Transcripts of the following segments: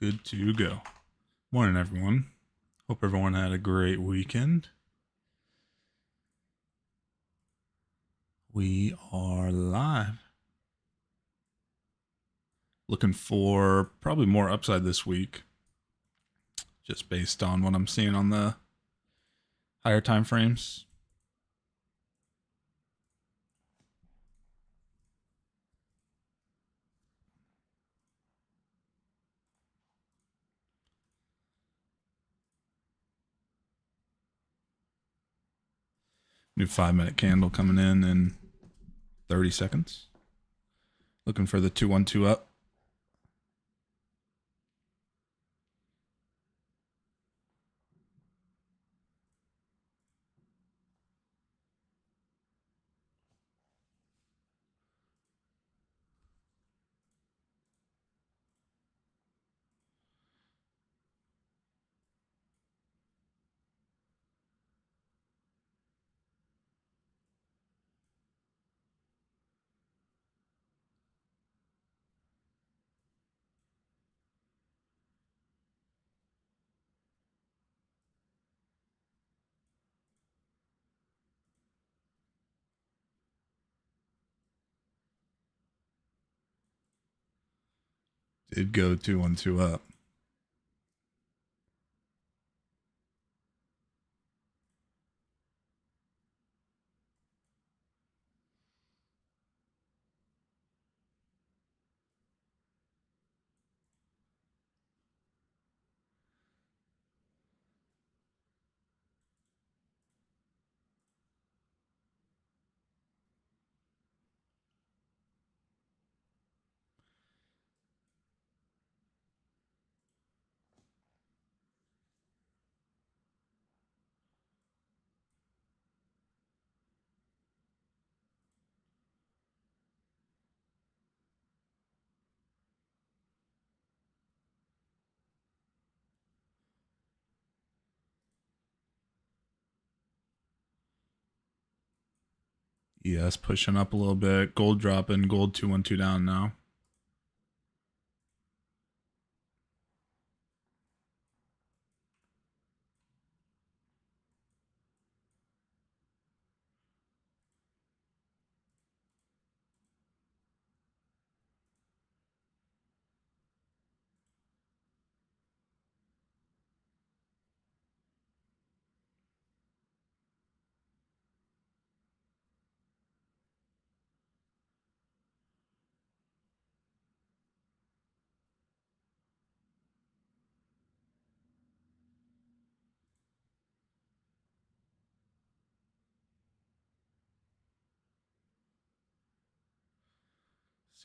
Good to go. Morning, everyone. Hope everyone had a great weekend. We are live. Looking for probably more upside this week, just based on what I'm seeing on the higher time frames. New 5-minute candle coming in 30 seconds. Looking for the 212 up. Did go 212 up. Yes, pushing up a little bit. Gold dropping. Gold 212 down now.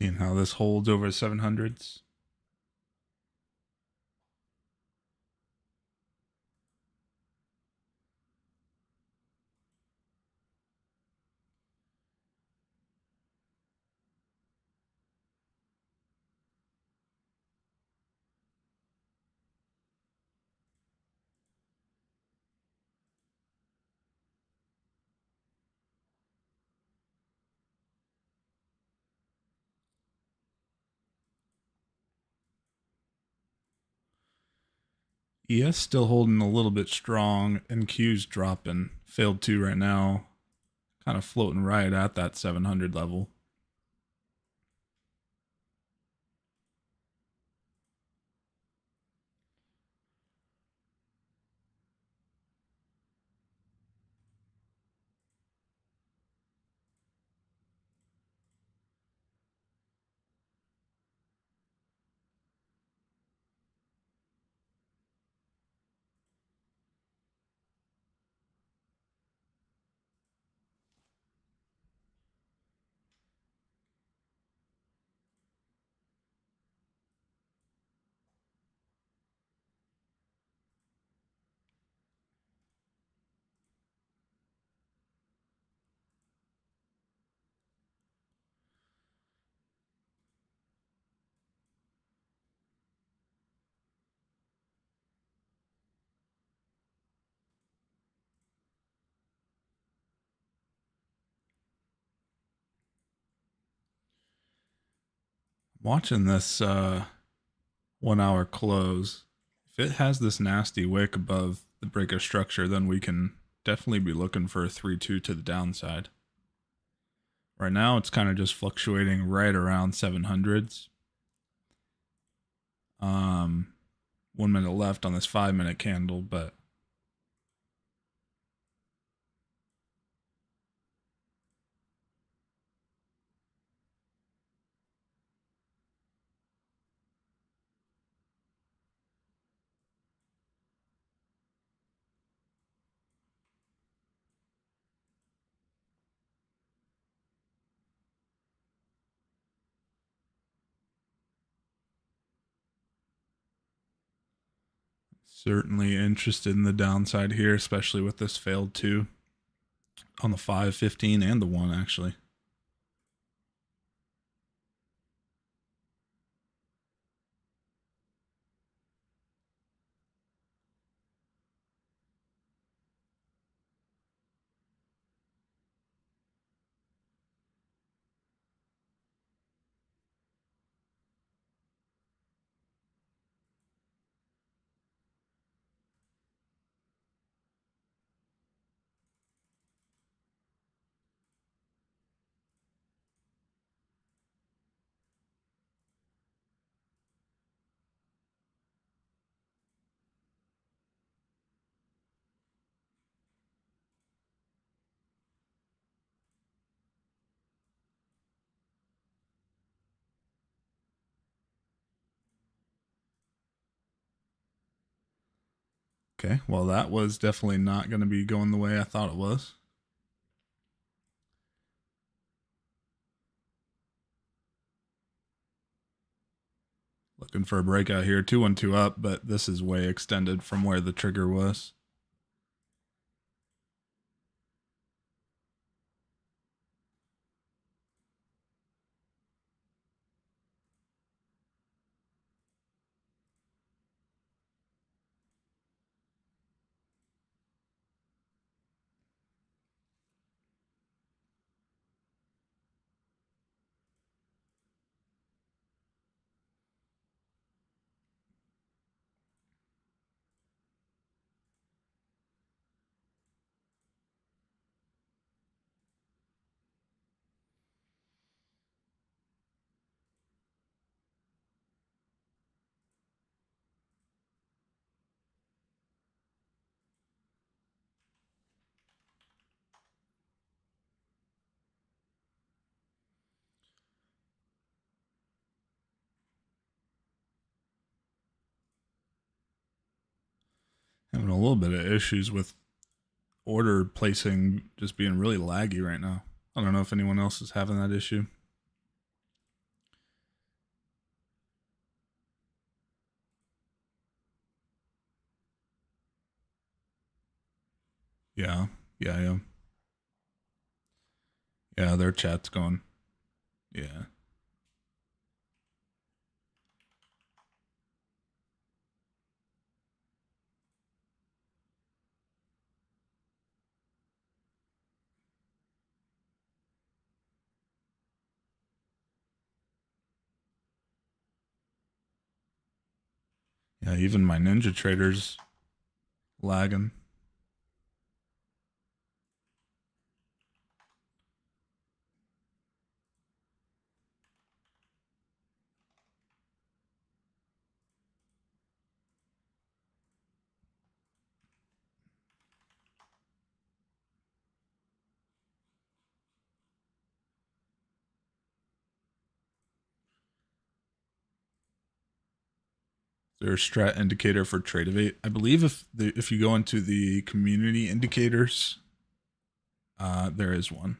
Seeing how this holds over 700s. ES still holding a little bit strong, and Q's dropping. Failed 2 right now. Kind of floating right at that 700 level. Watching this 1 hour close. If it has this nasty wick above the breaker structure, then we can definitely be looking for a 3-2 to the downside. Right now, it's kind of just fluctuating right around 700s. 1 minute left on this 5-minute candle, but certainly interested in the downside here, especially with this failed 2 on the 5, 15, and the 1 actually. Okay, well, that was definitely not going to be going the way I thought it was. Looking for a breakout here, 2-1-2 up, but this is way extended from where the trigger was. Having a little bit of issues with order placing just being really laggy right now. I don't know if anyone else is having that issue. Yeah, yeah. Yeah, their chat's going. Yeah. Yeah, even my Ninja Trader's lagging. There's strat indicator for Tradeovate. I believe if you go into the community indicators, there is one.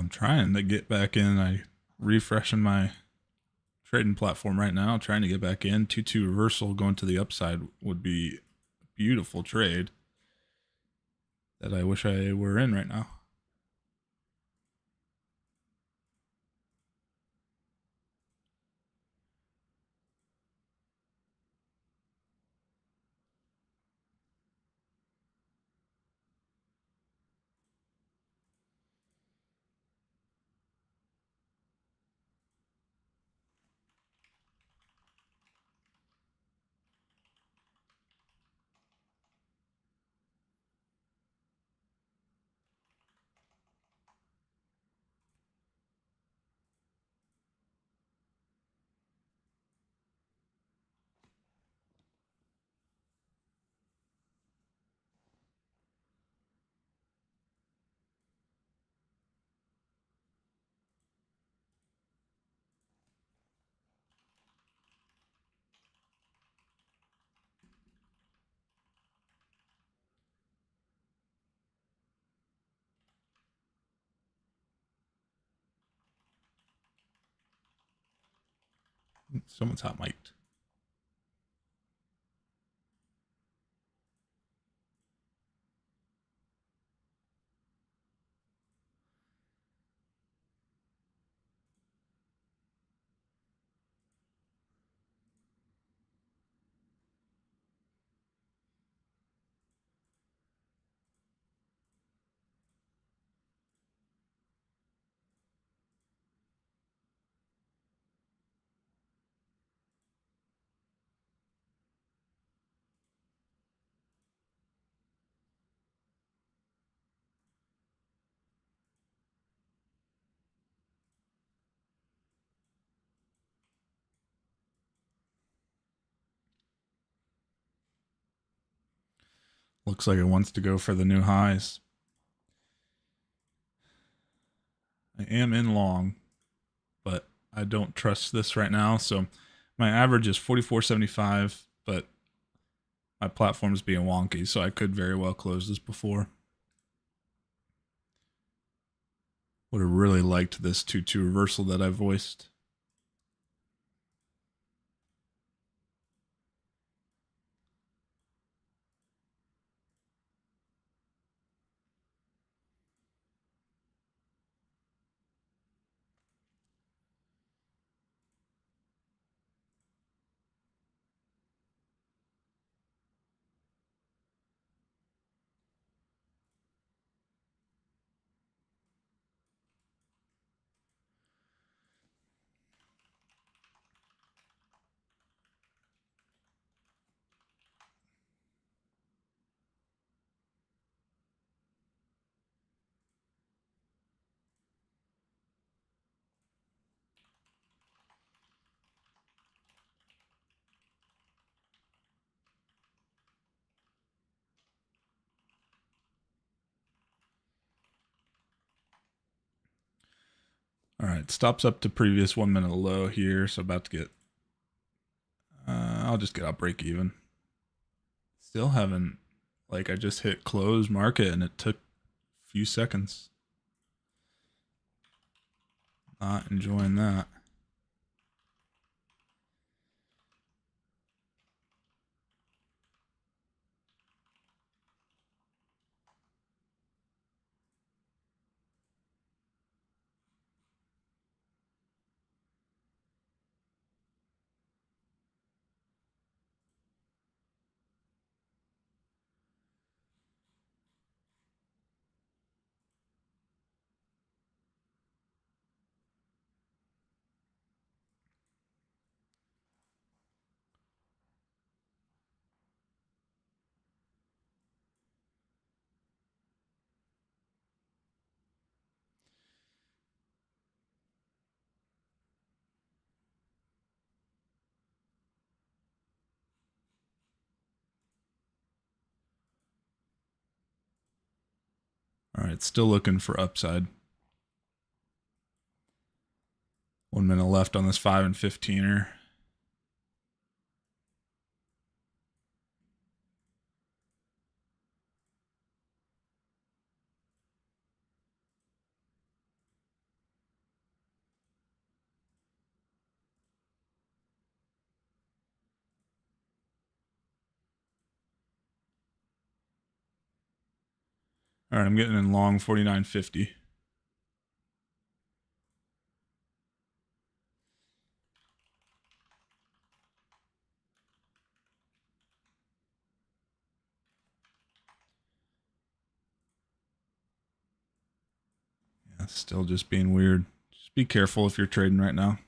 I'm trying to get back in. I refreshing my trading platform right now, trying to get back in. 2-2 reversal going to the upside would be a beautiful trade that I wish I were in right now. Someone's hot mic'd. Looks like it wants to go for the new highs. I am in long, but I don't trust this right now. So my average is 44.75, but my platform is being wonky, so I could very well close this before. Would have really liked this 2-2 reversal that I voiced. All right, stops up to previous 1 minute low here, so about to get. I'll just get out break even. Still haven't, like I just hit close market and it took a few seconds. Not enjoying that. All right, still looking for upside. 1 minute left on this 5 and 15er. All right, I'm getting in long 49.50. Yeah, still just being weird. Just be careful if you're trading right now.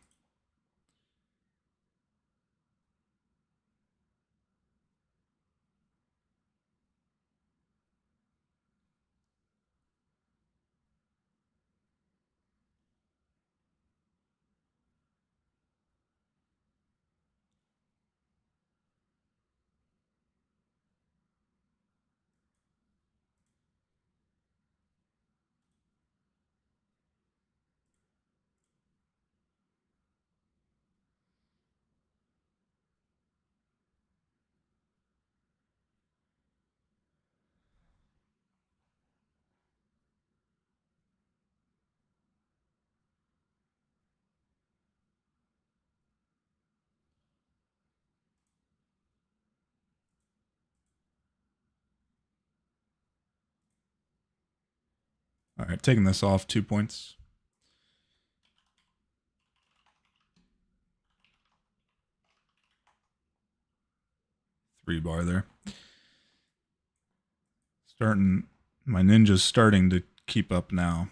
All right, taking this off 2 points. Three bar there. My ninja's starting to keep up now.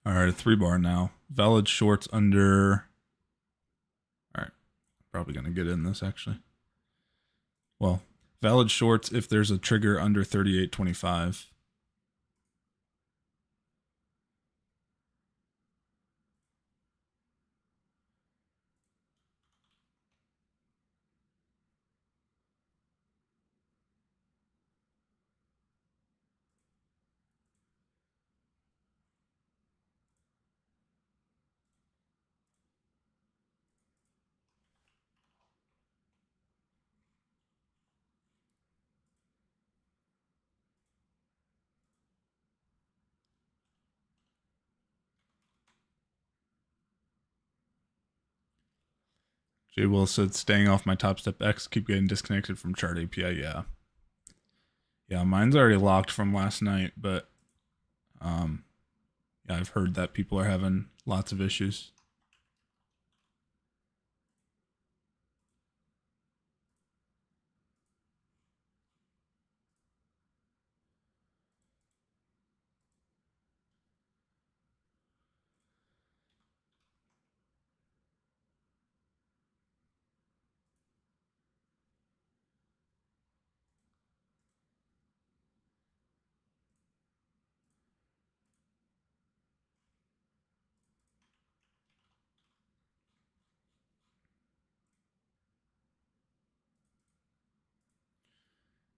All right, a 3 bar now. Valid shorts under. All right, probably going to get in this actually. Well, valid shorts if there's a trigger under 38.25. J Will said staying off my top step X, keep getting disconnected from chart API. Yeah. Yeah, mine's already locked from last night, but yeah, I've heard that people are having lots of issues.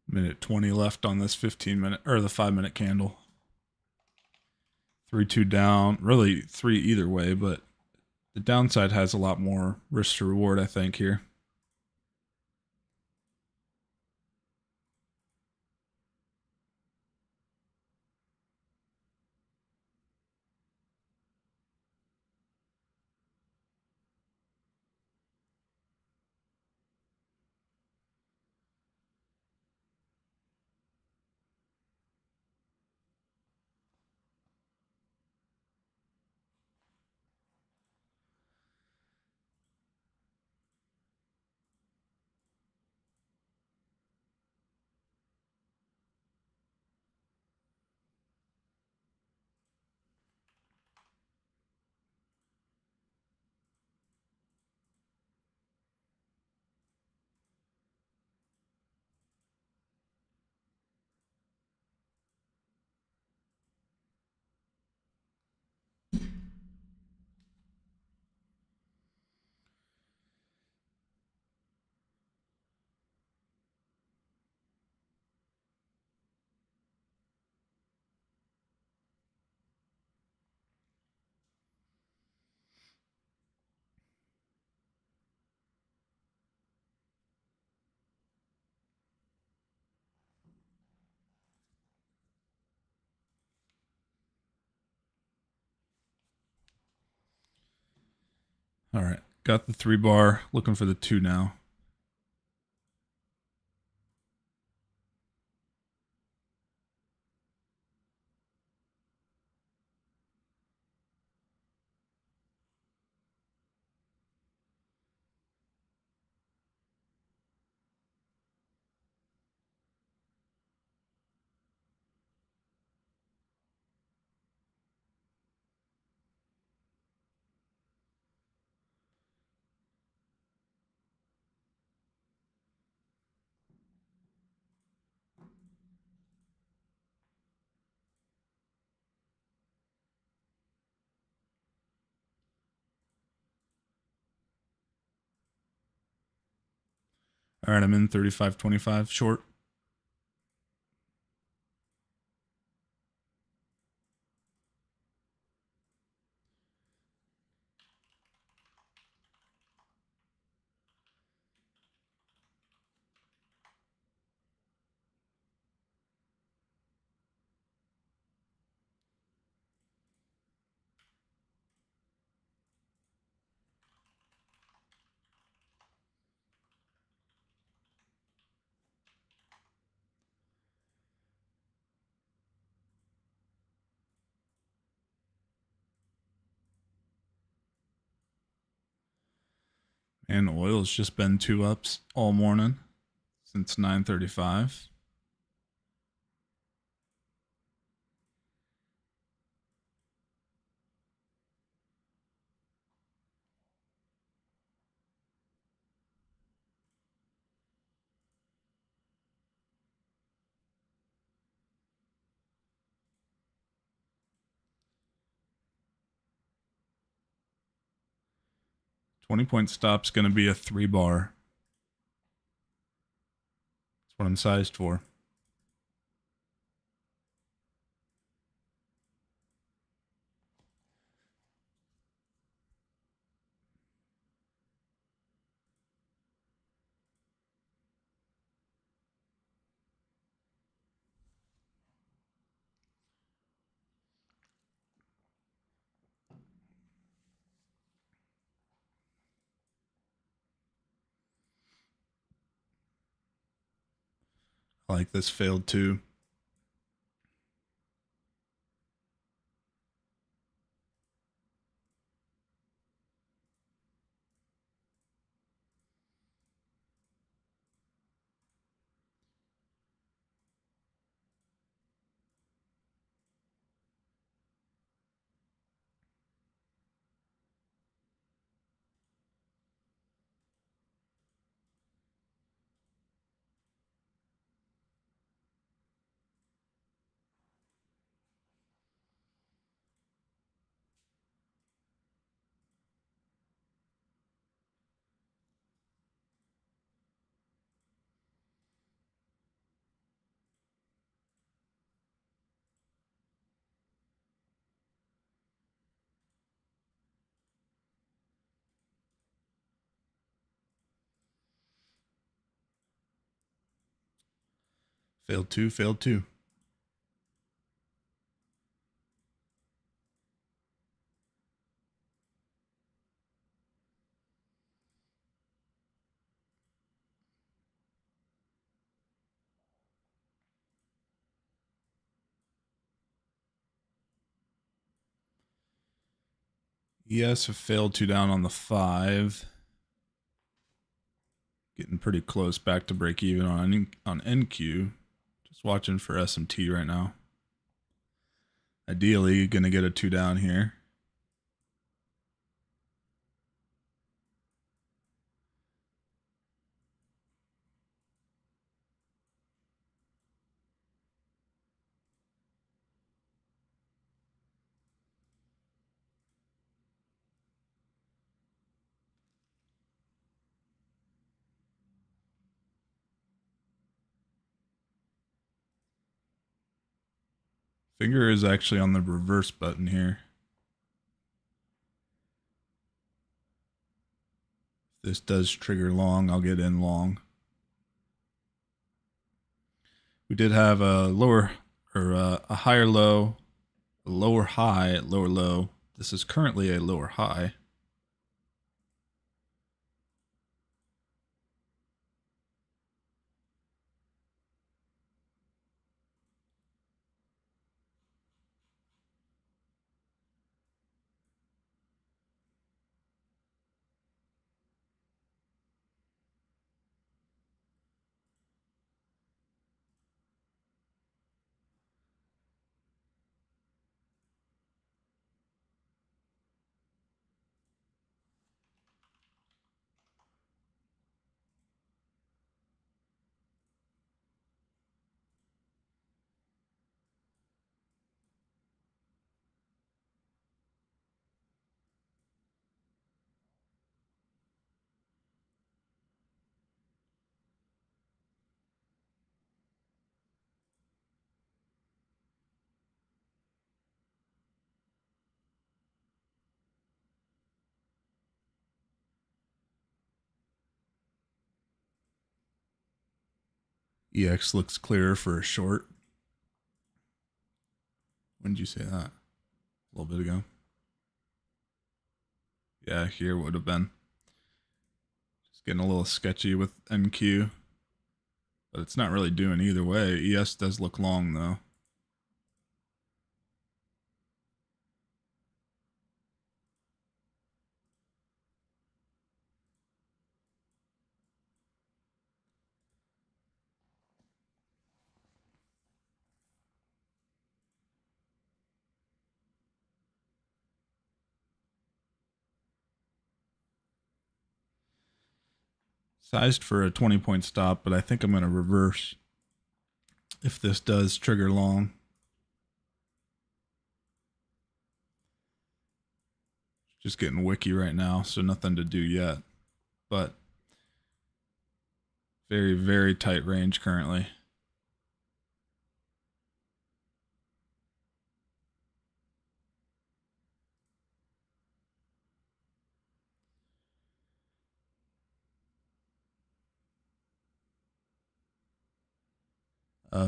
Minute 20 left on this 15-minute or the 5-minute candle. 3-2 down. Really 3 either way, but the downside has a lot more risk to reward, I think, here. All right, got the 3 bar, looking for the 2 now. All right, I'm in 35.25 short. And oil's just been 2 ups all morning since 9:35. $20 stop's going to be a 3 bar. That's what I'm sized for. I like this failed too. Failed two, failed two. Yes, I failed two down on the 5. Getting pretty close back to break even on NQ. Just watching for SMT right now. Ideally, gonna get a 2 down here. Finger is actually on the reverse button here. If this does trigger long, I'll get in long. We did have a lower or a higher low, a lower high, lower low. This is currently a lower high. EX looks clearer for a short. When did you say that? A little bit ago. Yeah, here would have been. Just getting a little sketchy with NQ. But it's not really doing either way. ES does look long though. Sized for a 20-point stop, but I think I'm going to reverse if this does trigger long. Just getting wiki right now, so nothing to do yet. But very, very tight range currently.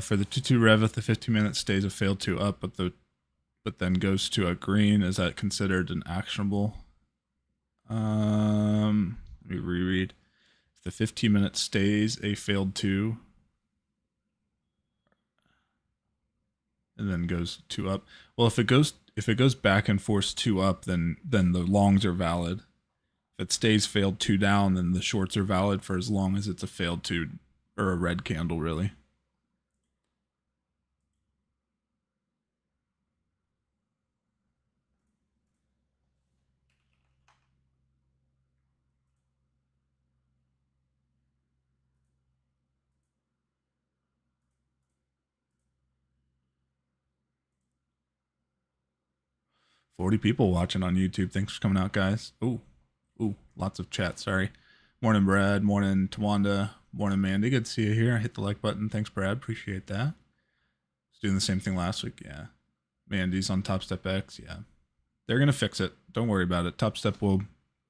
For the 2-2 rev, if the 15-minute stays a failed 2 up, but then goes to a green, is that considered an actionable? Let me reread. If the 15-minute stays a failed 2 and then goes 2 up. Well, if it goes back and forth 2 up, then the longs are valid. If it stays failed 2 down, then the shorts are valid for as long as it's a failed 2 or a red candle, really. "40 people watching on YouTube. Thanks for coming out, guys." Ooh, lots of chat. Sorry. Morning, Brad. Morning, Tawanda. Morning, Mandy. Good to see you here. Hit the like button. Thanks, Brad. Appreciate that. Was doing the same thing last week. Yeah. Mandy's on Top Step X. Yeah. They're going to fix it. Don't worry about it. Top Step will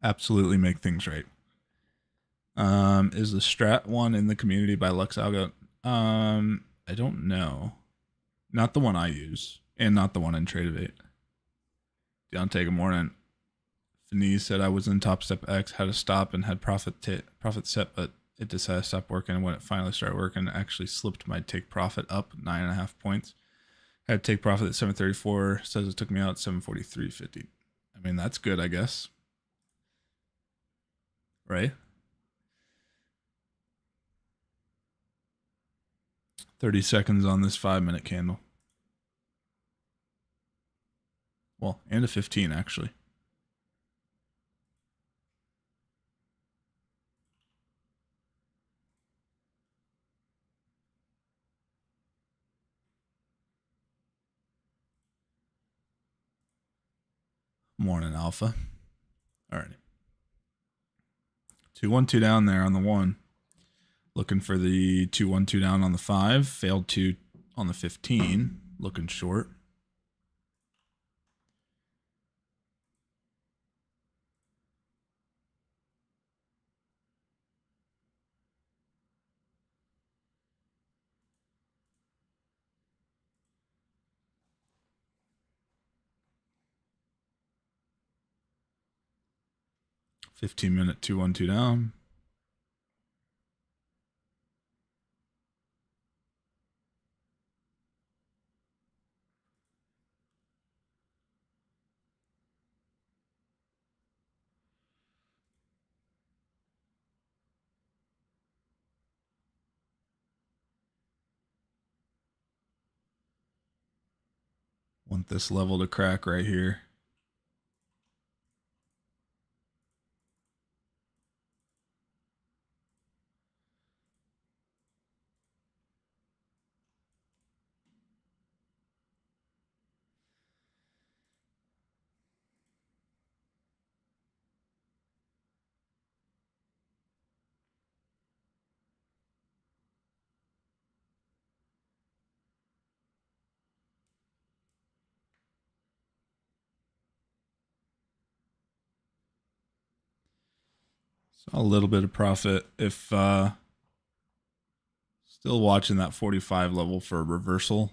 absolutely make things right. Is the Strat one in the community by Lux Algo? I don't know. Not the one I use, and not the one in Tradeovate. Deontay, good morning. Denise said I was in Top Step X, had to stop and had profit set, but it decided to stop working. And when it finally started working, it actually slipped my take profit up 9.5 points. Had take profit at 734. Says it took me out 743.50. I mean, that's good, I guess. Right? 30 seconds on this 5-minute candle. Well, and a 15 actually. Morning, Alpha. All right. 2-1-2 down there on the 1. Looking for the 2-1-2 down on the 5. Failed 2 on the 15. Looking short. $15-minute 2-1-2 down. Want this level to crack right here. So a little bit of profit if Still watching that 45 level for a reversal.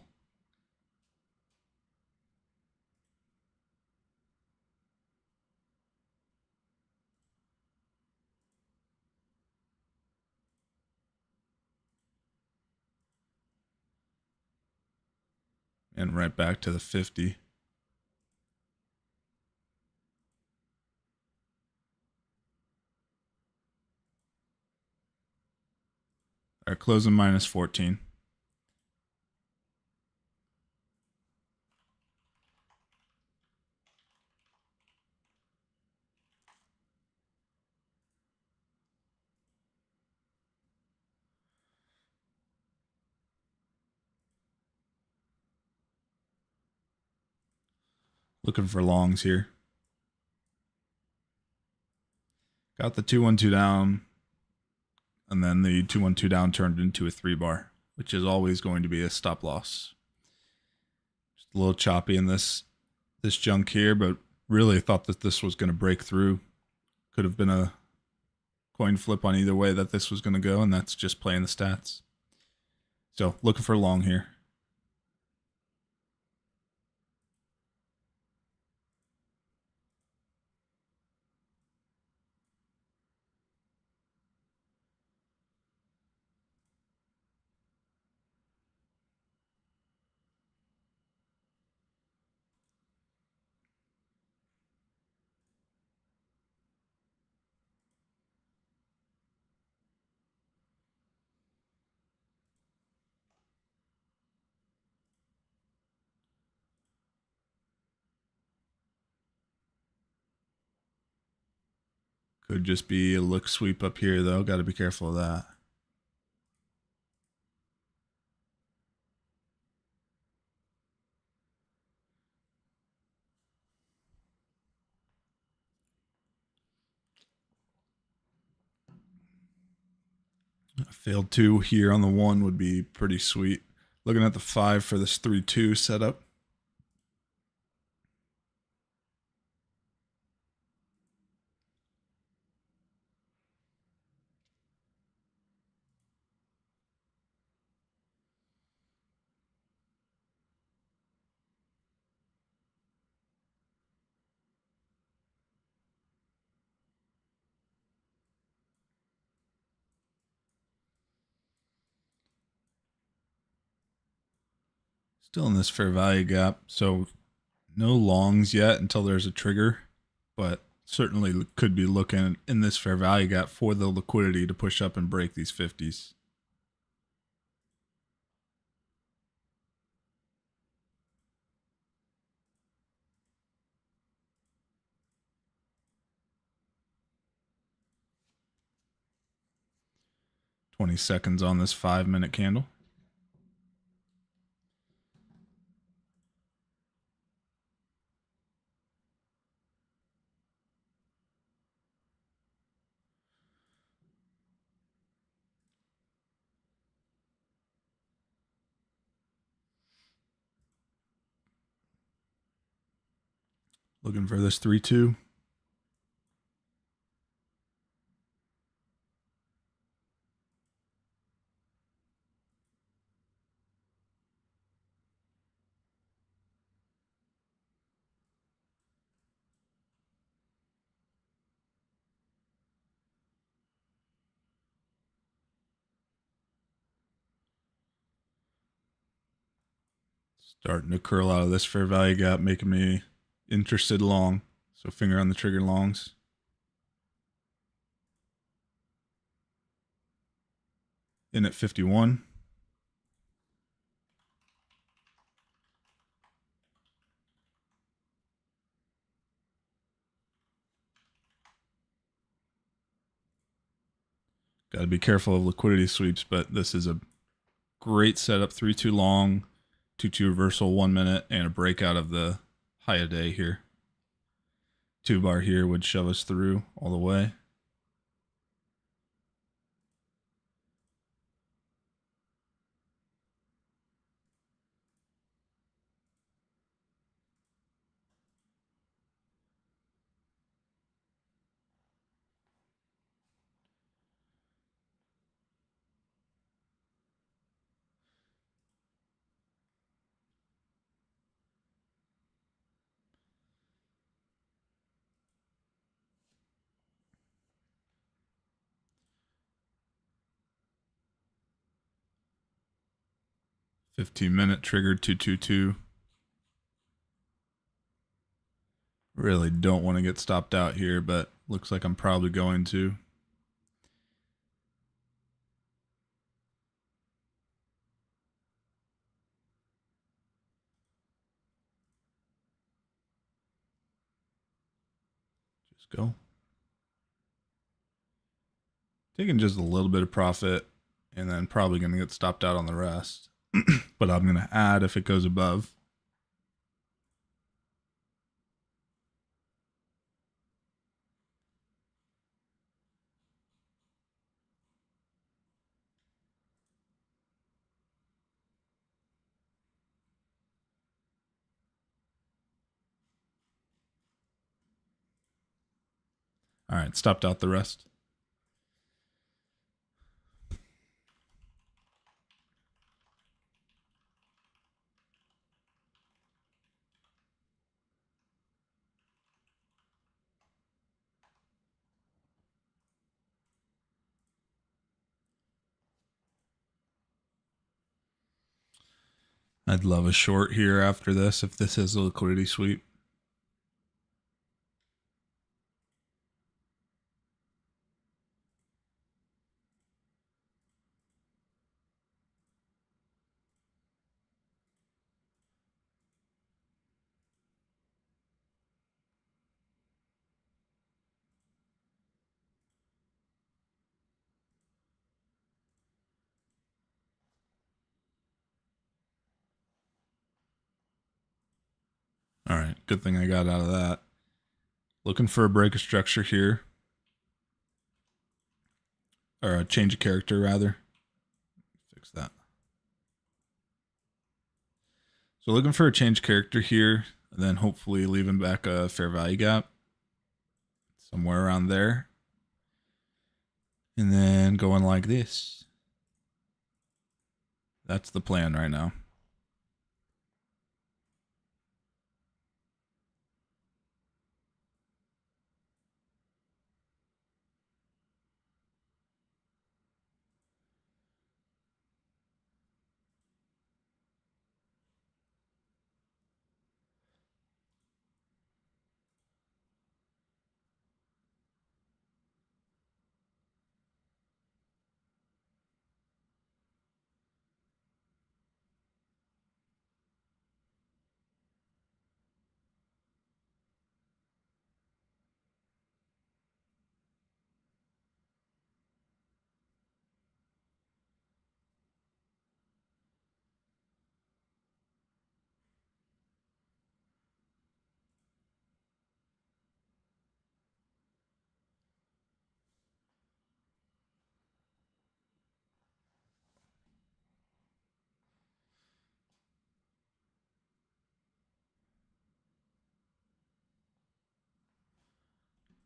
And right back to the 50. All right, closing minus 14. Looking for longs here. Got the 2-1-2 down, and then the 2-1-2 down turned into a 3-bar, which is always going to be a stop loss. Just a little choppy in this junk here, but really thought that this was going to break through. Could have been a coin flip on either way that this was going to go, and that's just playing the stats. So looking for long here. Could just be a look sweep up here, though. Got to be careful of that. A failed 2 here on the 1 would be pretty sweet. Looking at the 5 for this 3-2 setup. Still in this fair value gap, so no longs yet until there's a trigger, but certainly could be looking in this fair value gap for the liquidity to push up and break these 50s. $20 seconds on this 5-minute candle. Looking for this 3-2. Starting to curl out of this fair value gap, making me interested long. So finger on the trigger longs. In at 51. Got to be careful of liquidity sweeps, but this is a great setup. 3-2 long, 2-2 reversal, 1 minute, and a breakout of the high a day here. 2-bar here would shove us through all the way. 15-minute triggered 222. Really don't want to get stopped out here, but looks like I'm probably going to. Just go. Taking just a little bit of profit and then probably going to get stopped out on the rest. But I'm going to add if it goes above. All right, stopped out the rest. I'd love a short here after this if this is a liquidity sweep. All right, good thing I got out of that. Looking for a break of structure here. Or a change of character, rather. Fix that. So looking for a change of character here, and then hopefully leaving back a fair value gap. Somewhere around there. And then going like this. That's the plan right now.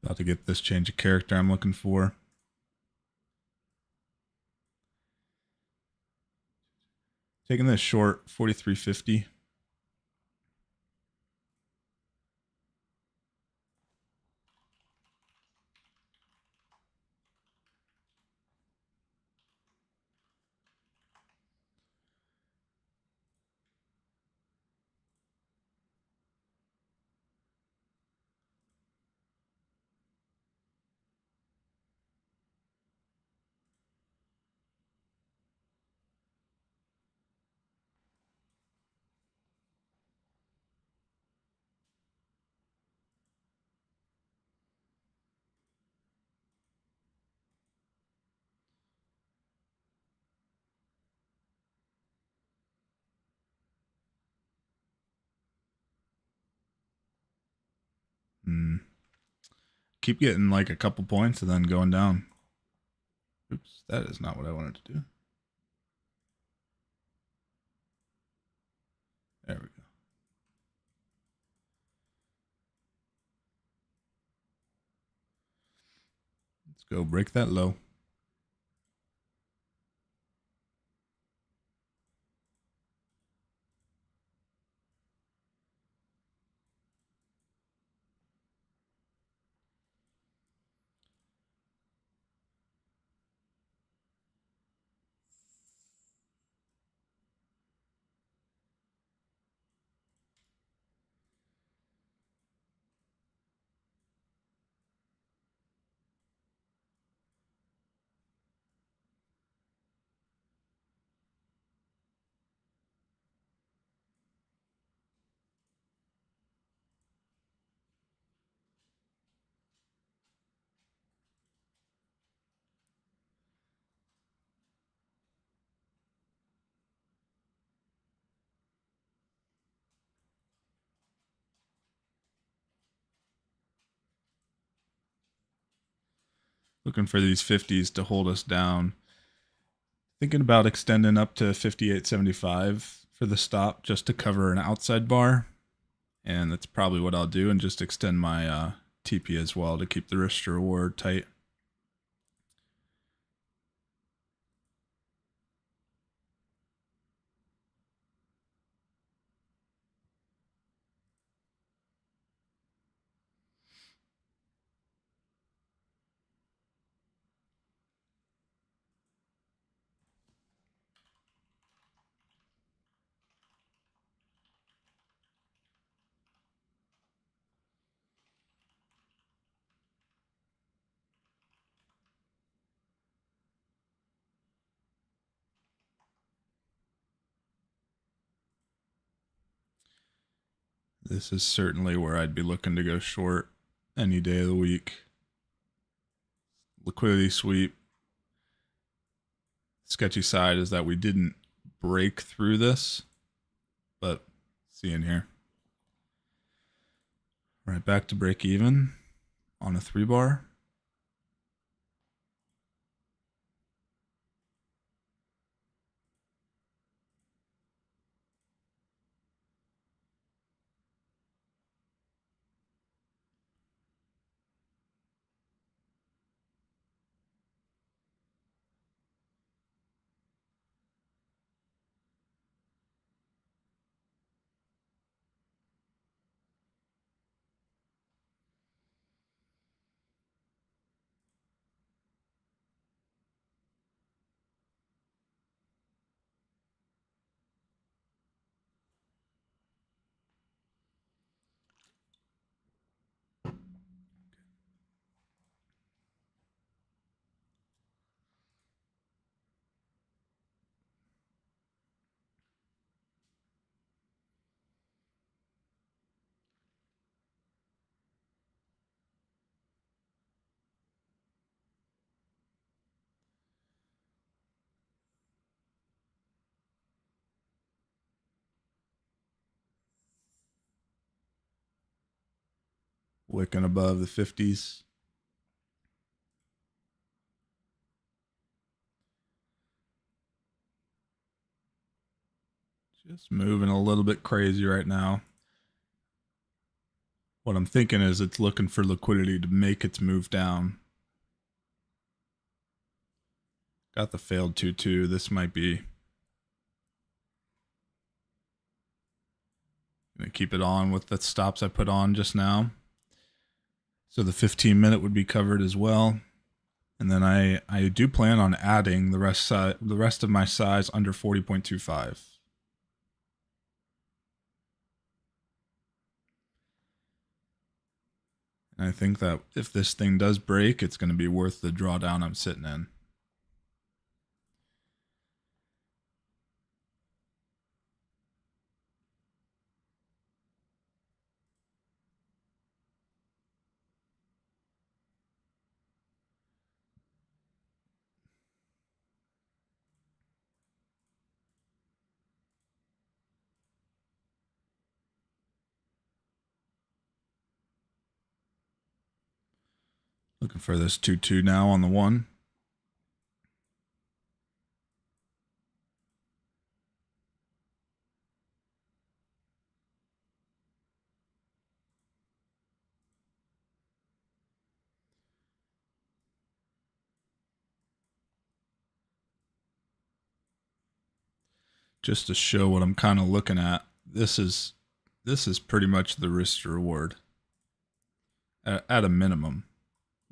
About to get this change of character I'm looking for. Taking this short, 43.50. Keep getting like a couple points and then going down. Oops, that is not what I wanted to do. There we go. Let's go break that low. Looking for these 50s to hold us down. Thinking about extending up to 58.75 for the stop just to cover an outside bar. And that's probably what I'll do, and just extend my TP as well to keep the risk to reward tight. This is certainly where I'd be looking to go short any day of the week. Liquidity sweep. Sketchy side is that we didn't break through this, but see in here. Right back to break even on a 3-bar. Wicking above the 50s. Just moving a little bit crazy right now. What I'm thinking is it's looking for liquidity to make its move down. Got the failed 2-2. This might be. Gonna keep it on with the stops I put on just now. So the 15-minute would be covered as well. And then I do plan on adding the rest of my size under 40.25. And I think that if this thing does break, it's going to be worth the drawdown I'm sitting in. Looking for this 2-2 now on the 1. Just to show what I'm kind of looking at, this is pretty much the risk to reward at a minimum.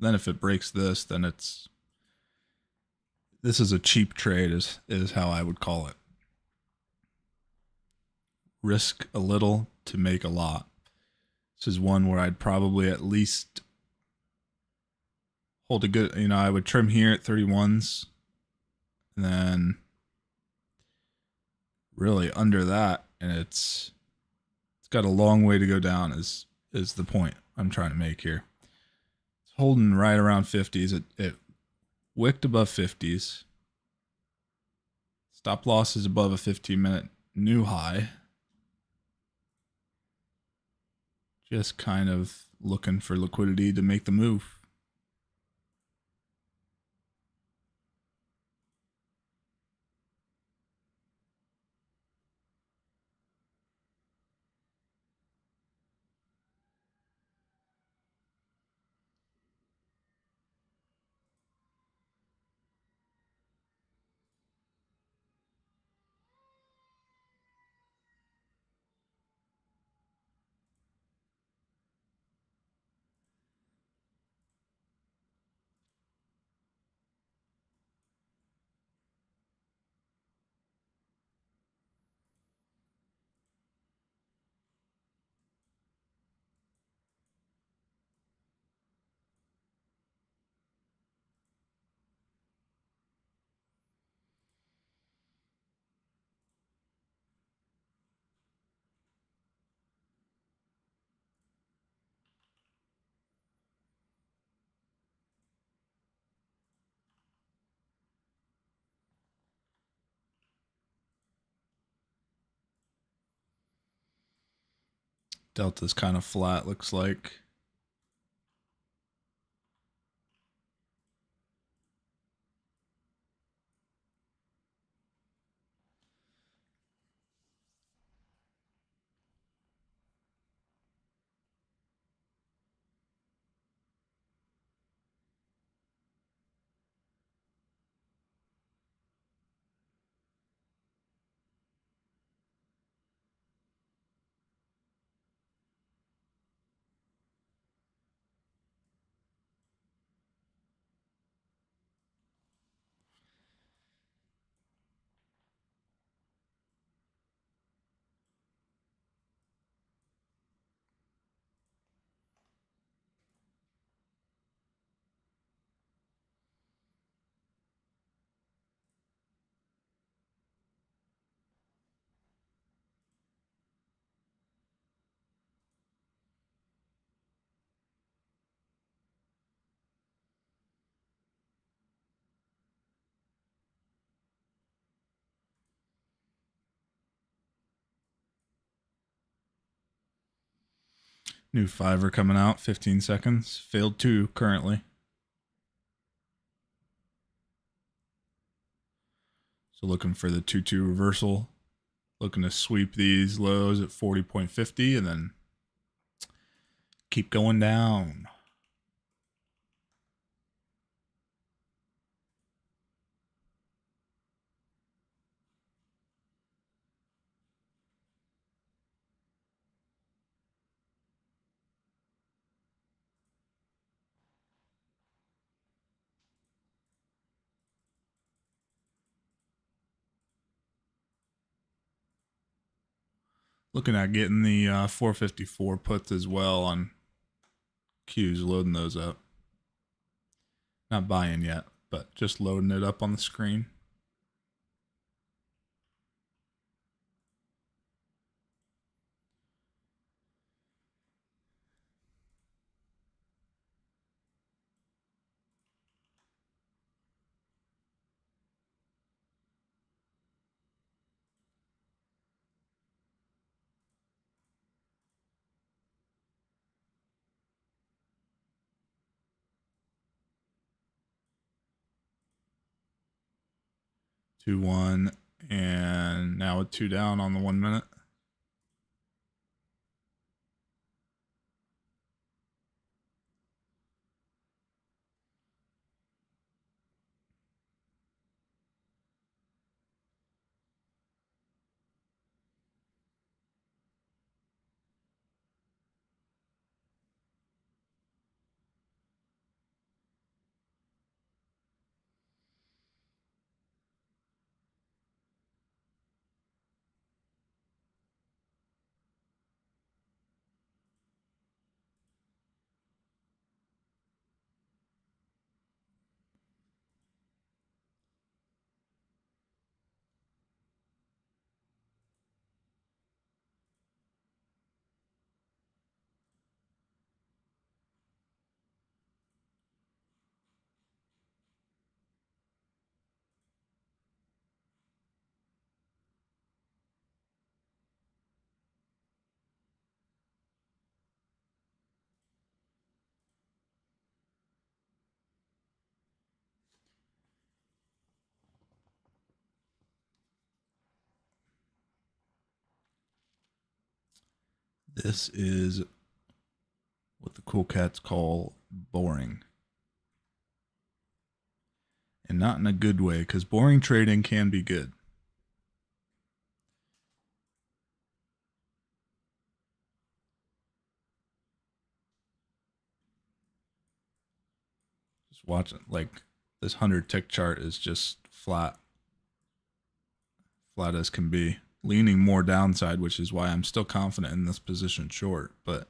Then if it breaks this, then this is a cheap trade is how I would call it. Risk a little to make a lot. This is one where I'd probably at least hold a good, I would trim here at 31s, and then really under that, and it's got a long way to go down is the point I'm trying to make here. It's holding right around 50s. It wicked above 50s. Stop loss is above a 15-minute new high. Just kind of looking for liquidity to make the move. Delta's kind of flat, looks like. New fiver coming out, 15 seconds. Failed 2 currently. So looking for the 2-2 reversal. Looking to sweep these lows at 40.50 and then keep going down. Looking at getting the 454 puts as well on Qs, loading those up. Not buying yet, but just loading it up on the screen. Two, 1, and now with 2 down on the 1 minute. This is what the cool cats call boring. And not in a good way, because boring trading can be good. Just watch it. Like, this 100 tick chart is just flat as can be, leaning more downside, which is why I'm still confident in this position short, but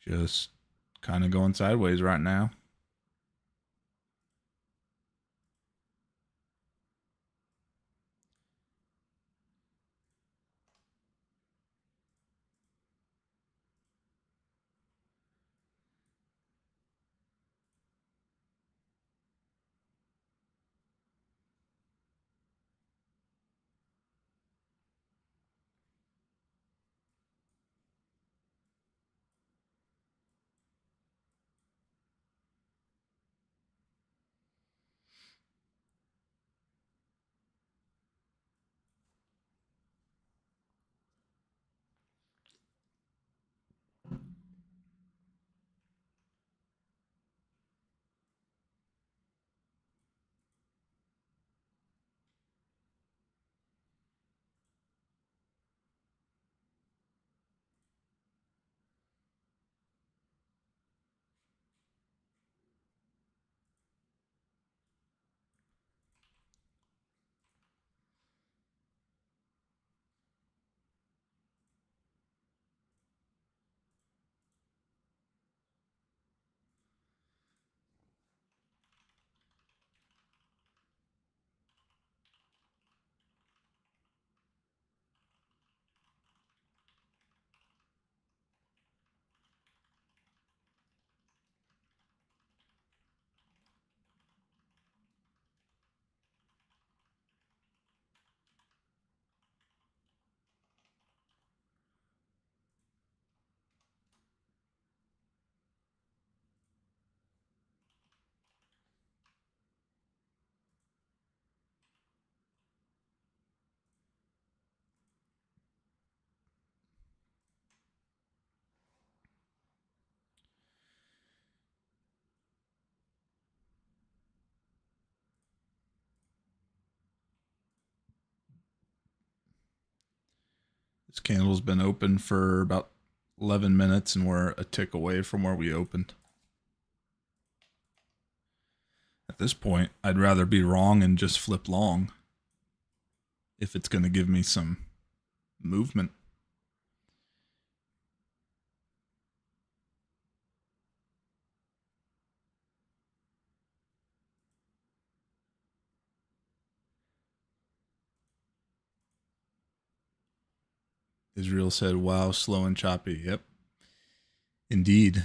just kind of going sideways right now. This candle's been open for about 11 minutes and we're a tick away from where we opened. At this point, I'd rather be wrong and just flip long if it's going to give me some movement. Israel said, wow, slow and choppy. Yep. Indeed.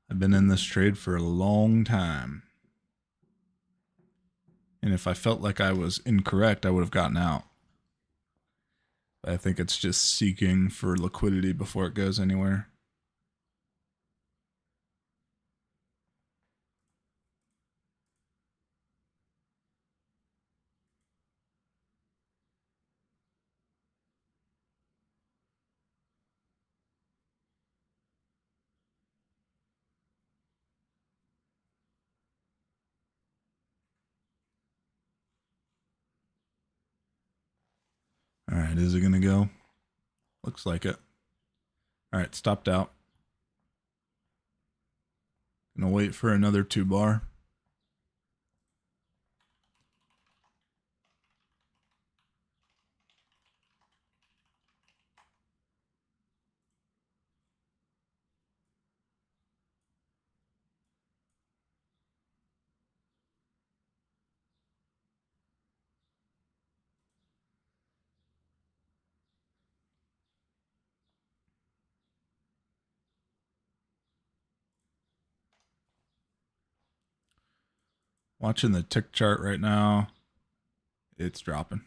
I've been in this trade for a long time. And if I felt like I was incorrect, I would have gotten out. But I think it's just seeking for liquidity before it goes anywhere. All right, is it going to go? Looks like it. All right, stopped out. Gonna wait for another 2-bar. Watching the tick chart right now. It's dropping.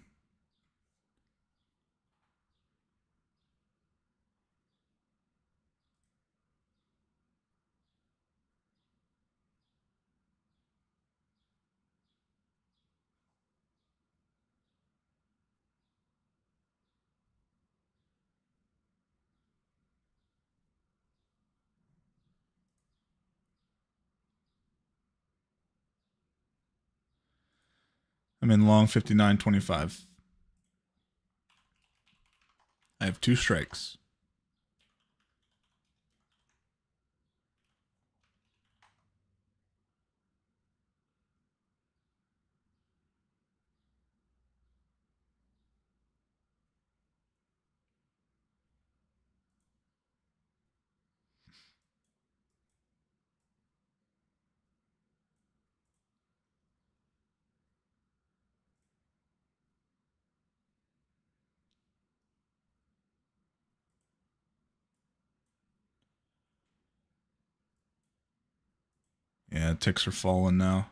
I'm in long 59.25. I have 2 strikes. Yeah, ticks are falling now.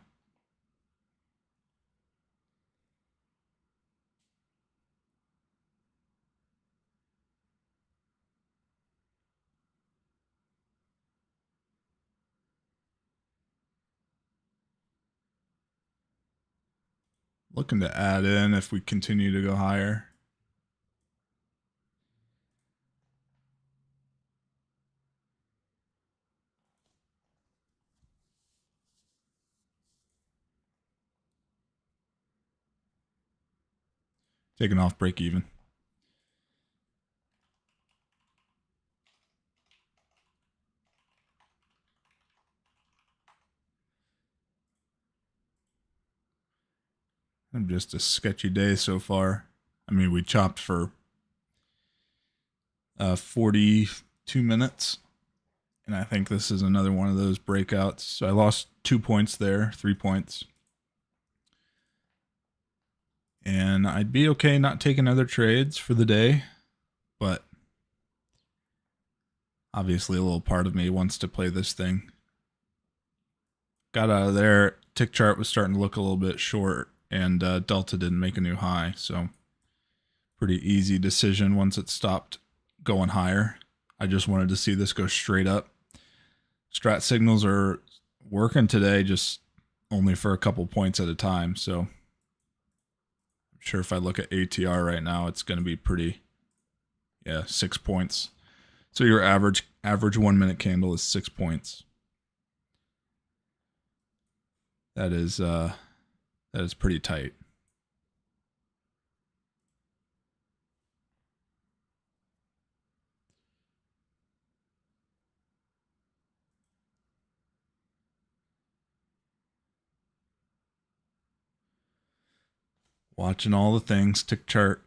Looking to add in if we continue to go higher. Taking off break even. Just a sketchy day so far. I mean, we chopped for 42 minutes. And I think this is another one of those breakouts. So I lost 2 points there, 3 points. And I'd be okay not taking other trades for the day. But obviously a little part of me wants to play this thing. Got out of there. Tick chart was starting to look a little bit short. And Delta didn't make a new high. So pretty easy decision once it stopped going higher. I just wanted to see this go straight up. Strat signals are working today, just only for a couple points at a time. So I'm sure if I look at ATR right now, it's going to be pretty, 6 points. So your average 1 minute candle is 6 points. That is pretty tight. Watching all the things, tick chart,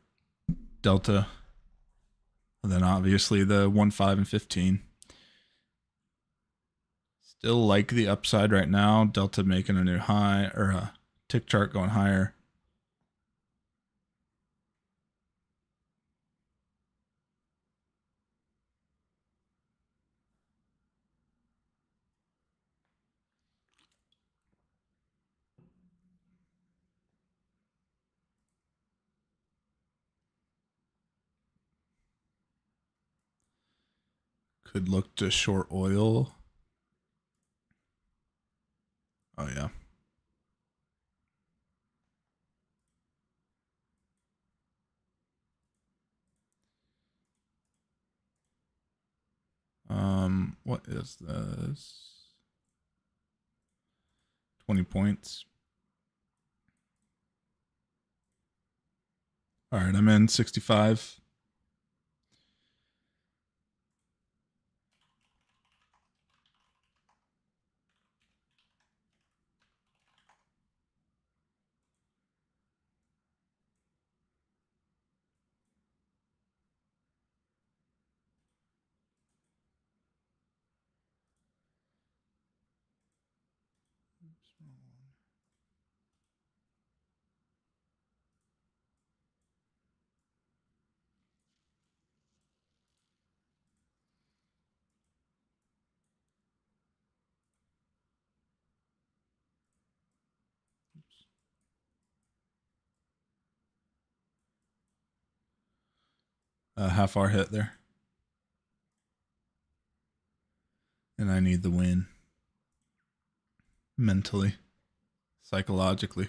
delta, and then obviously the 1, 5, and 15. Still like the upside right now. Delta making a new high, or a tick chart going higher. Could look to short oil. Oh, yeah. What is this? 20 points. All right, I'm in 65. A half hour hit there. And I need the win. Mentally, psychologically.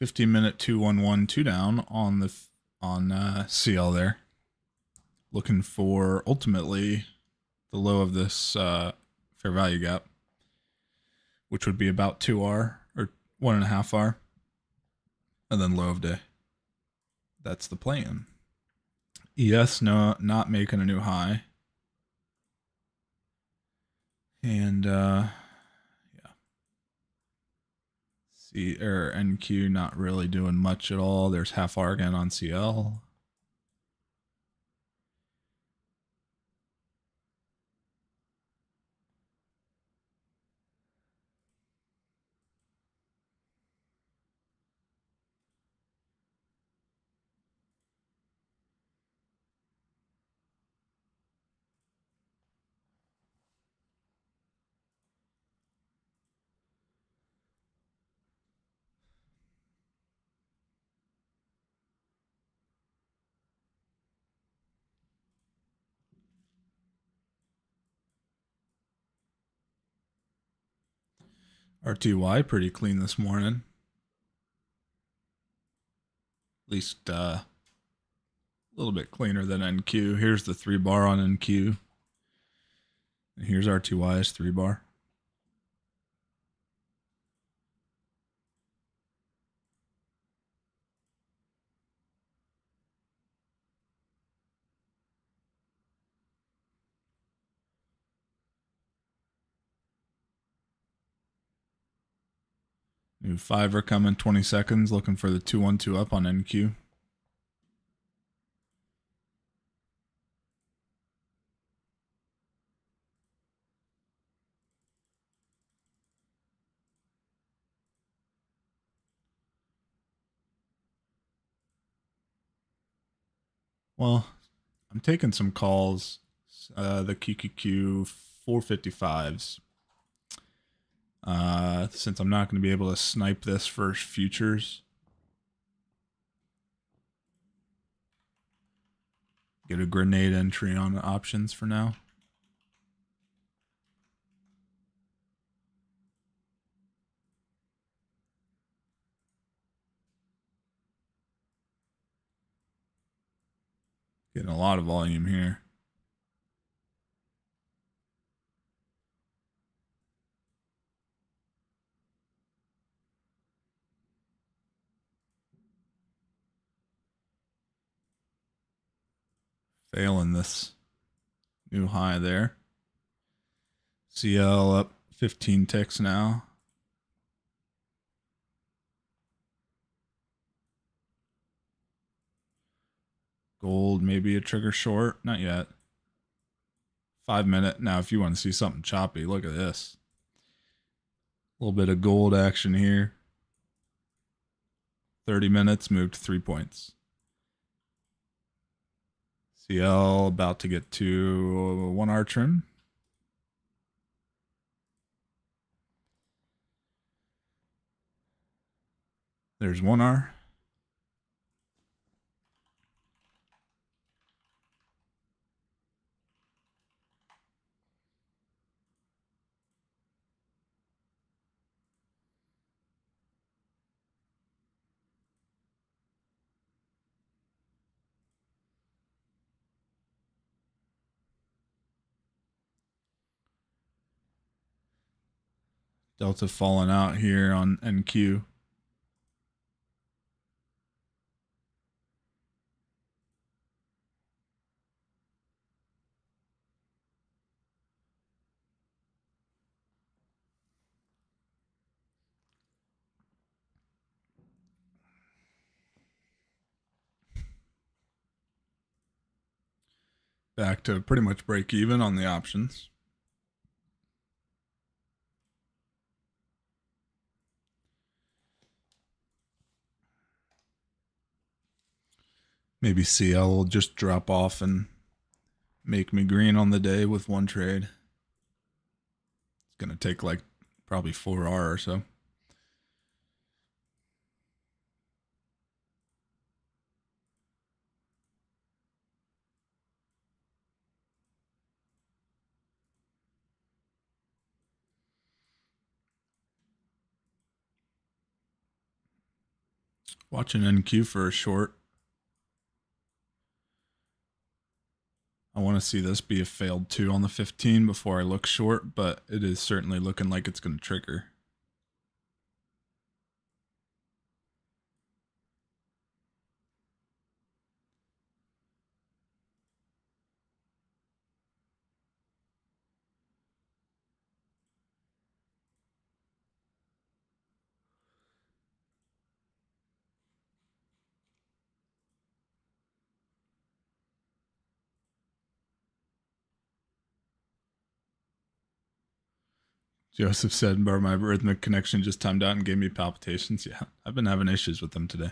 $15-minute 211 2 down on the CL there. Looking for ultimately the low of this fair value gap, which would be about 2R or 1.5R, and then low of day. That's the plan. ES not making a new high. And yeah. NQ not really doing much at all. There's half R again on CL. RTY pretty clean this morning. At least a little bit cleaner than NQ. Here's the 3 bar on NQ. And here's RTY's 3 bar. New 5er coming 20 seconds. Looking for the 212 up on NQ. Well, I'm taking some calls. The QQQ 455s. Since I'm not going to be able to snipe this for futures. Get a grenade entry on the options for now. Getting a lot of volume here. Failing this new high there. CL up 15 ticks now. Gold, maybe a trigger short. Not yet. 5 minute. Now, if you want to see something choppy, look at this. A little bit of gold action here. 30 minutes, moved 3 points. CL about to get to 1 hour trim. There's 1 hour. Delta falling out here on NQ. Back to pretty much break even on the options. Maybe CL will just drop off and make me green on the day with 1 trade. It's going to take like probably 4R or so. Watching NQ for a short. I want to see this be a failed 2 on the 15 before I look short, but it is certainly looking like it's going to trigger. Joseph said, "Bar, my rhythmic connection just timed out and gave me palpitations." Yeah, I've been having issues with them today.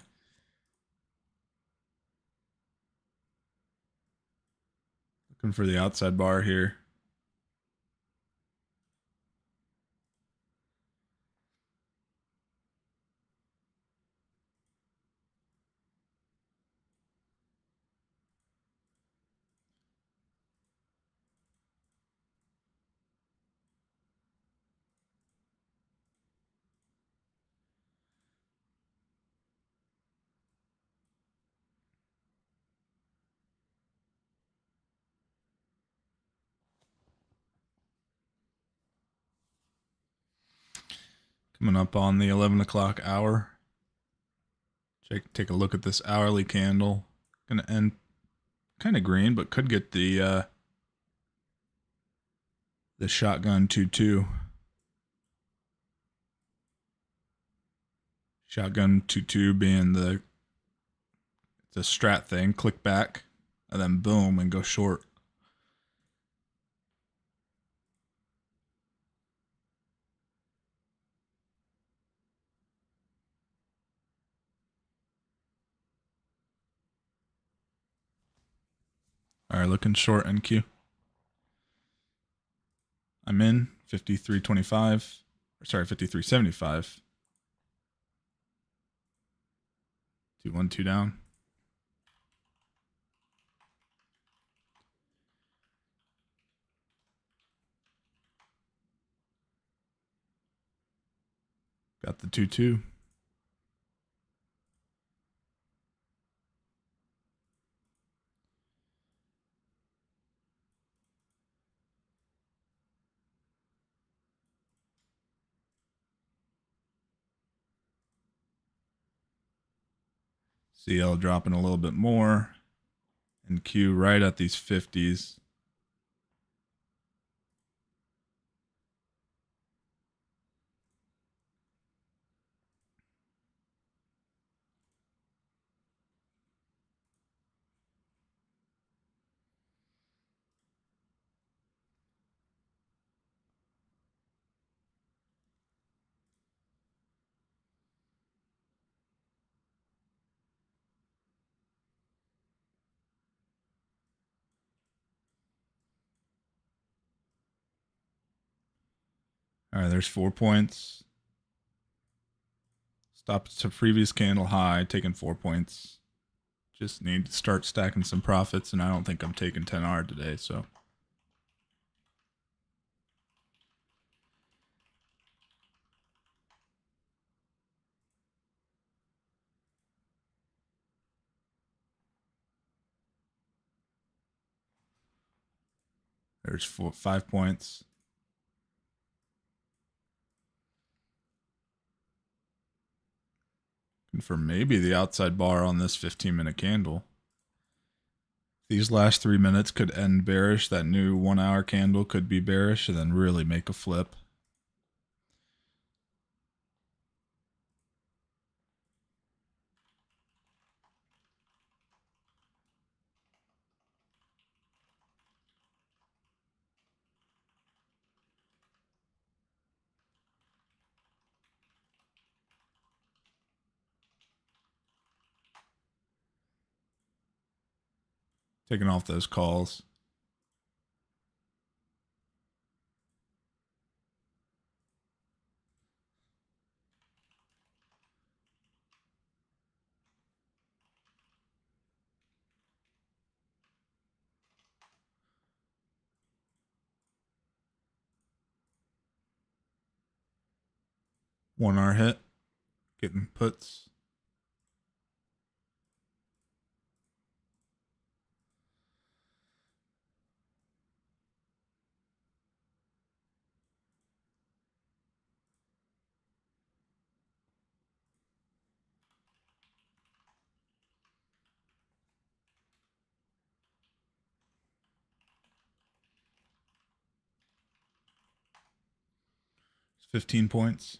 Looking for the outside bar here. Coming up on the 11 o'clock hour. Take a look at this hourly candle. Gonna end kind of green, but could get the shotgun 2-2. Shotgun 2-2 being the strat thing. Click back and then boom and go short. All right, looking short NQ. I'm in 53.25. Sorry, 53.75. 2-1-2 down. Got the 2-2. CL dropping a little bit more. and Q right at these 50s. All right, there's 4 points. Stopped to previous candle high, taking 4 points. Just need to start stacking some profits, and I don't think I'm taking 10R today, so. There's 5 points. And for maybe the outside bar on this 15-minute candle. These last 3 minutes could end bearish. That new 1 hour candle could be bearish and then really make a flip. Taking off those calls. One hour hit. Getting puts. It's 15 points.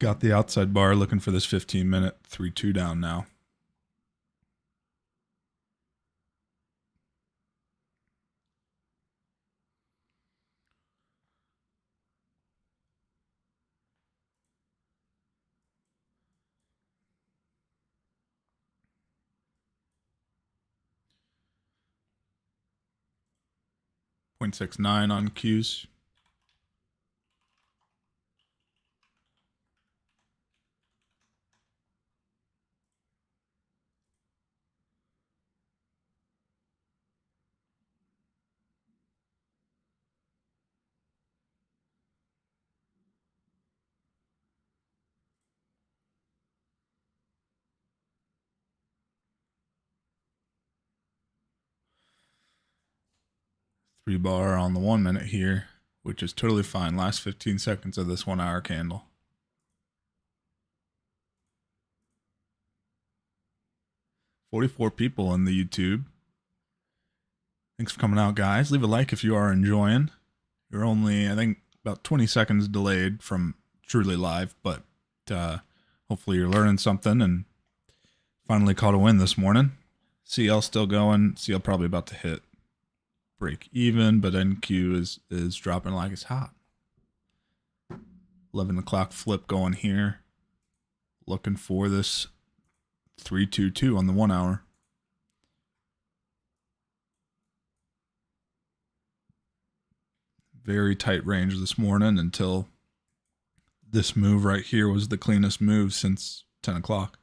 Got the outside bar looking for this 15-minute 3-2 down now. .69 on Qs. Three bar on the 1 minute here, which is totally fine. Last 15 seconds of this 1 hour candle. $44 people in the YouTube. Thanks for coming out, guys. Leave a like if you are enjoying. You're only, I think, about 20 seconds delayed from truly live, but hopefully you're learning something and finally caught a win this morning. CL still going. CL probably about to hit break even, but NQ is dropping like it's hot. 11 o'clock flip going here. Looking for this 322 on the 1 hour. Very tight range this morning until this move right here was the cleanest move since 10 o'clock.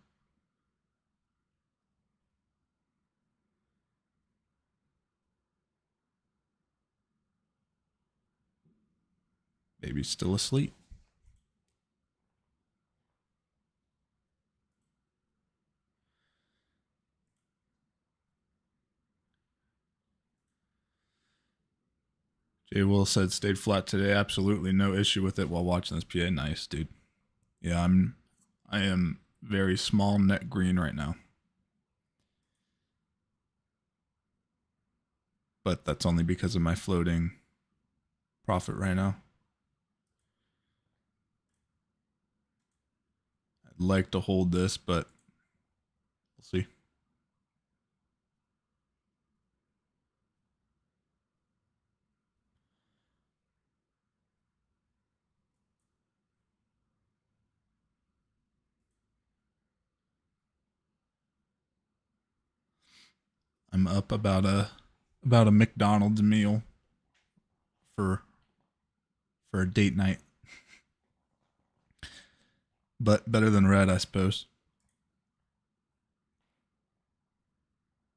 Maybe still asleep. Jay Will said stayed flat today. Absolutely no issue with it while watching this PA. Nice, dude. Yeah, I am very small net green right now. But that's only because of my floating profit right now. I'd like to hold this, but we'll see. I'm up about a McDonald's meal for a date night. But better than red, I suppose.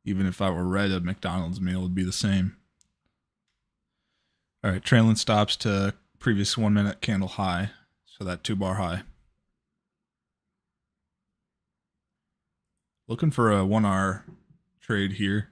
Even if I were red, a McDonald's meal would be the same. All right, trailing stops to previous 1 minute candle high. So that 2-bar high. Looking for a 1 hour trade here.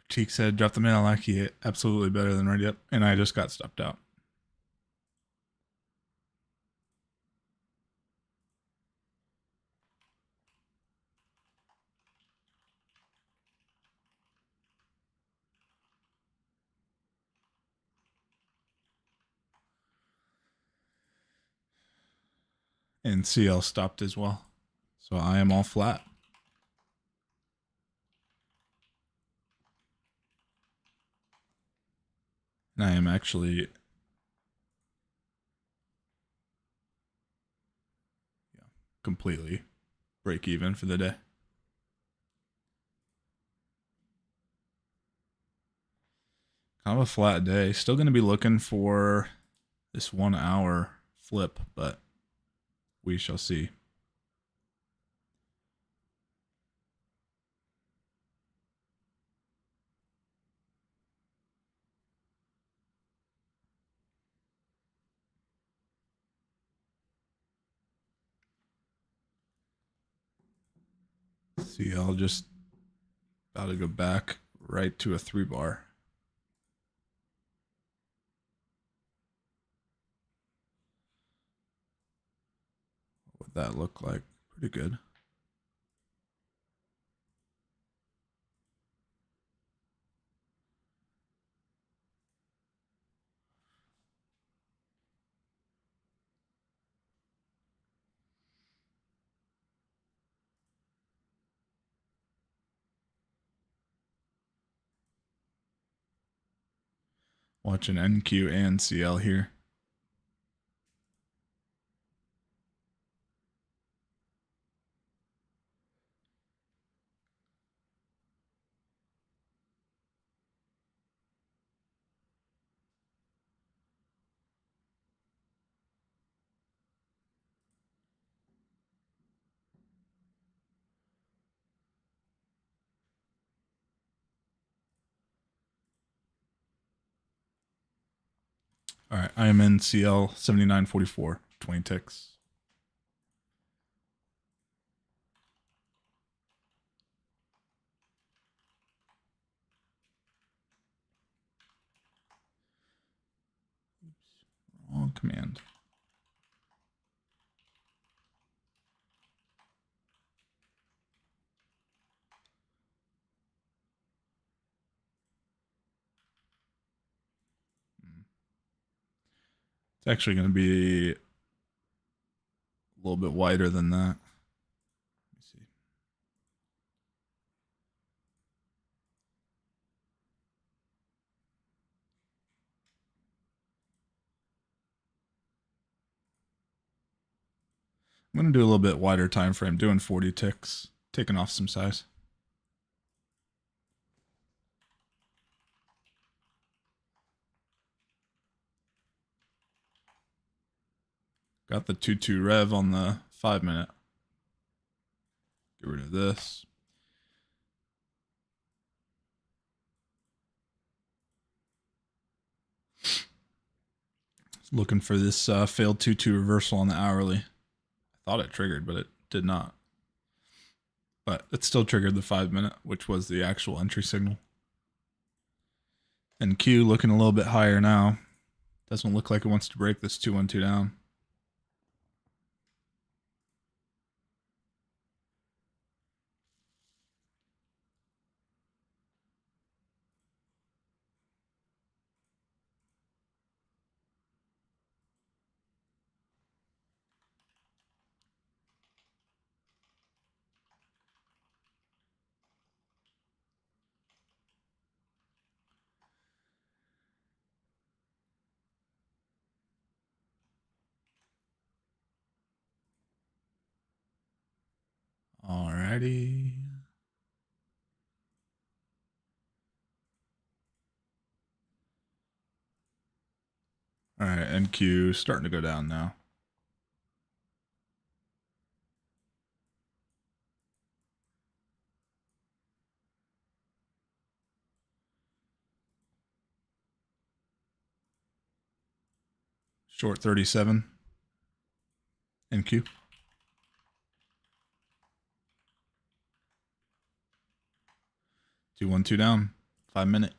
Cheek said, drop the man I like it. Absolutely better than red. Yep. And I just got stopped out. And CL stopped as well. So I am all flat. And I am actually completely break even for the day. Kind of a flat day. Still going to be looking for this 1 hour flip, but we shall see. See, I'll just about to go back right to a 3-bar. What would that look like? Pretty good. Watching NQ and CL here. All right, I am in CL 7944, 20 ticks. Wrong command. It's actually going to be a little bit wider than that. Let me see. I'm going to do a little bit wider time frame, doing 40 ticks, taking off some size. Got the 2-2 rev on the 5 minute. Get rid of this. Looking for this failed 2-2 reversal on the hourly. I thought it triggered, but it did not. But it still triggered the 5 minute, which was the actual entry signal. And Q looking a little bit higher now. Doesn't look like it wants to break this 2-1-2 down. Alrighty. Alright, NQ starting to go down now. Short 37. NQ. Two, 1-2 down. 5 minute.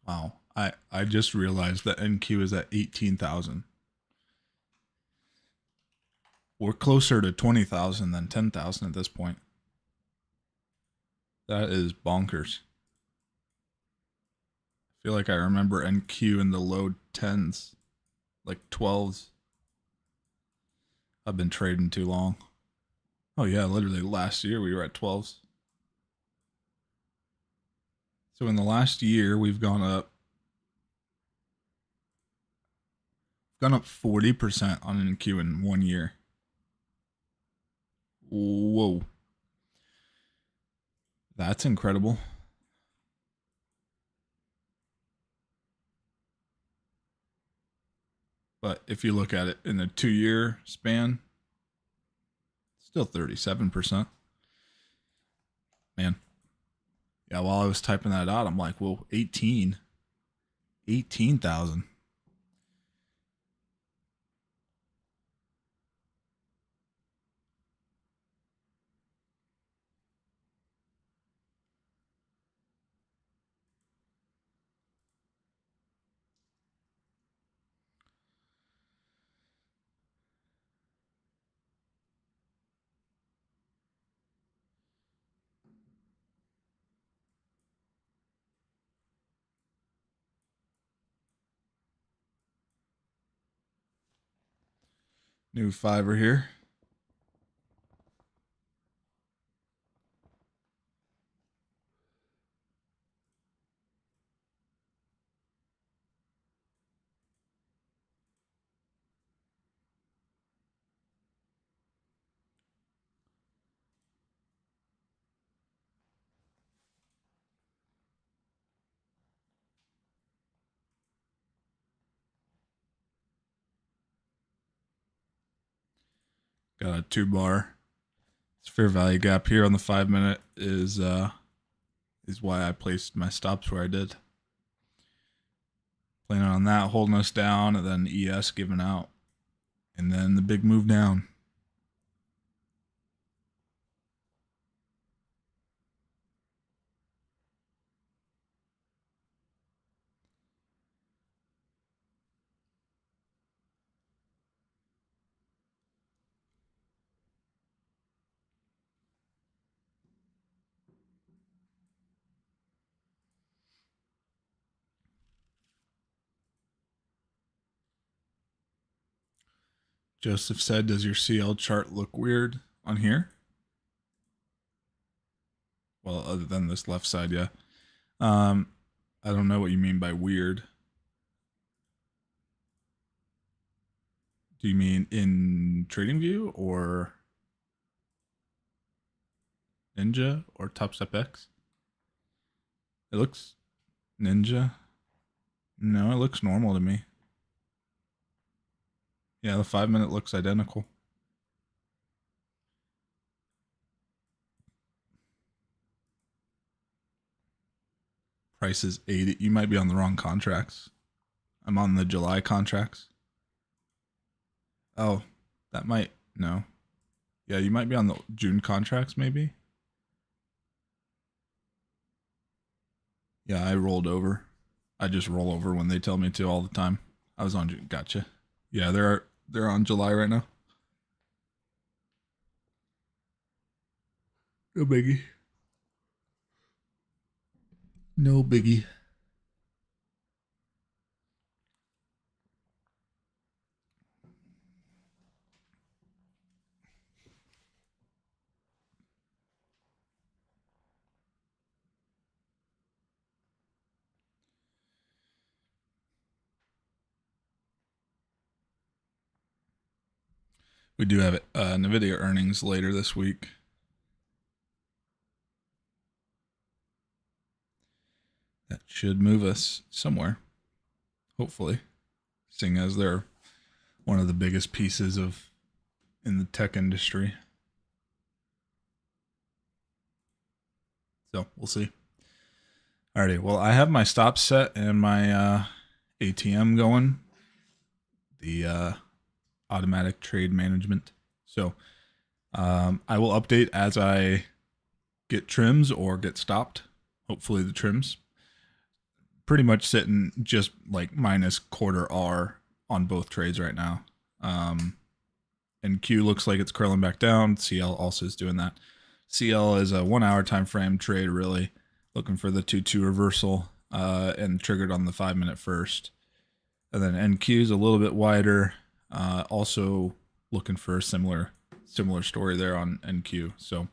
Wow. I just realized that NQ is at 18,000. We're closer to 20,000 than 10,000 at this point. That is bonkers. I feel like I remember NQ in the low 10s, like 12s. I've been trading too long. Oh yeah, literally last year we were at 12s. So in the last year we've gone up 40% on NQ in 1 year. Whoa. That's incredible. But if you look at it in a 2-year span, still 37%. Man. Yeah, while I was typing that out, I'm like, well, 18,000. New fiver here. Got a 2-bar. This fair value gap here on the 5 minute is why I placed my stops where I did. Planning on that holding us down, and then ES giving out, and then the big move down. Joseph said, does your CL chart look weird on here? Well, other than this left side, yeah. I don't know what you mean by weird. Do you mean in TradingView or Ninja or TopStep X? It looks Ninja. No, it looks normal to me. Yeah, the 5-minute looks identical. Price is 80. You might be on the wrong contracts. I'm on the July contracts. Oh, that might, no. Yeah, you might be on the June contracts, maybe. Yeah, I rolled over. I just roll over when they tell me to all the time. I was on June. Gotcha. Yeah, they're on July right now. No biggie. No biggie. We do have NVIDIA earnings later this week. That should move us somewhere, hopefully, seeing as they're one of the biggest pieces of in the tech industry. So we'll see. Alrighty, well, I have my stop set and my ATM going, the automatic trade management. So I will update as I get trims or get stopped. Hopefully the trims. Pretty much sitting just like minus quarter R on both trades right now. And Q looks like it's curling back down. CL also is doing that. CL is a 1 hour time frame trade, really looking for the 2-2 reversal and triggered on the 5-minute first. And then NQ is a little bit wider, also looking for a similar story there on NQ. So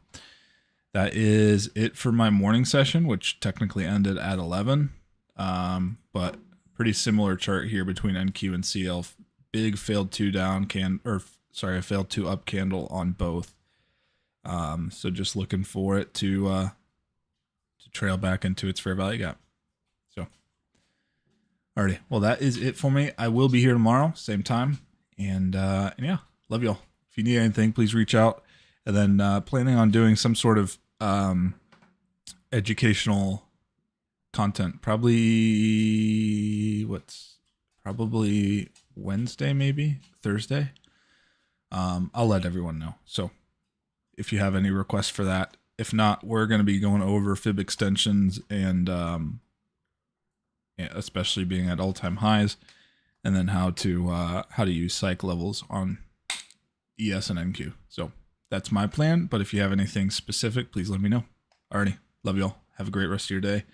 that is it for my morning session, which technically ended at 11. But pretty similar chart here between NQ and CL. Big failed 2 down a failed 2 up candle on both. So just looking for it to trail back into its fair value gap. So, alrighty. Well, that is it for me. I will be here tomorrow, same time. And yeah, love y'all. If you need anything, please reach out. And then planning on doing some sort of educational content, probably Wednesday, maybe Thursday. I'll let everyone know. So if you have any requests for that, if not, we're going to be going over fib extensions and especially being at all-time highs, and then how to use psych levels on ES and NQ. So that's my plan. But if you have anything specific, please let me know. Alrighty, love y'all. Have a great rest of your day.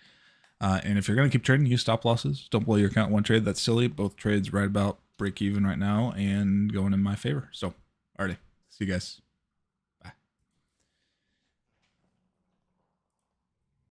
And if you're going to keep trading, use stop losses. Don't blow your account one trade. That's silly. Both trades right about break even right now and going in my favor. So, alrighty. See you guys.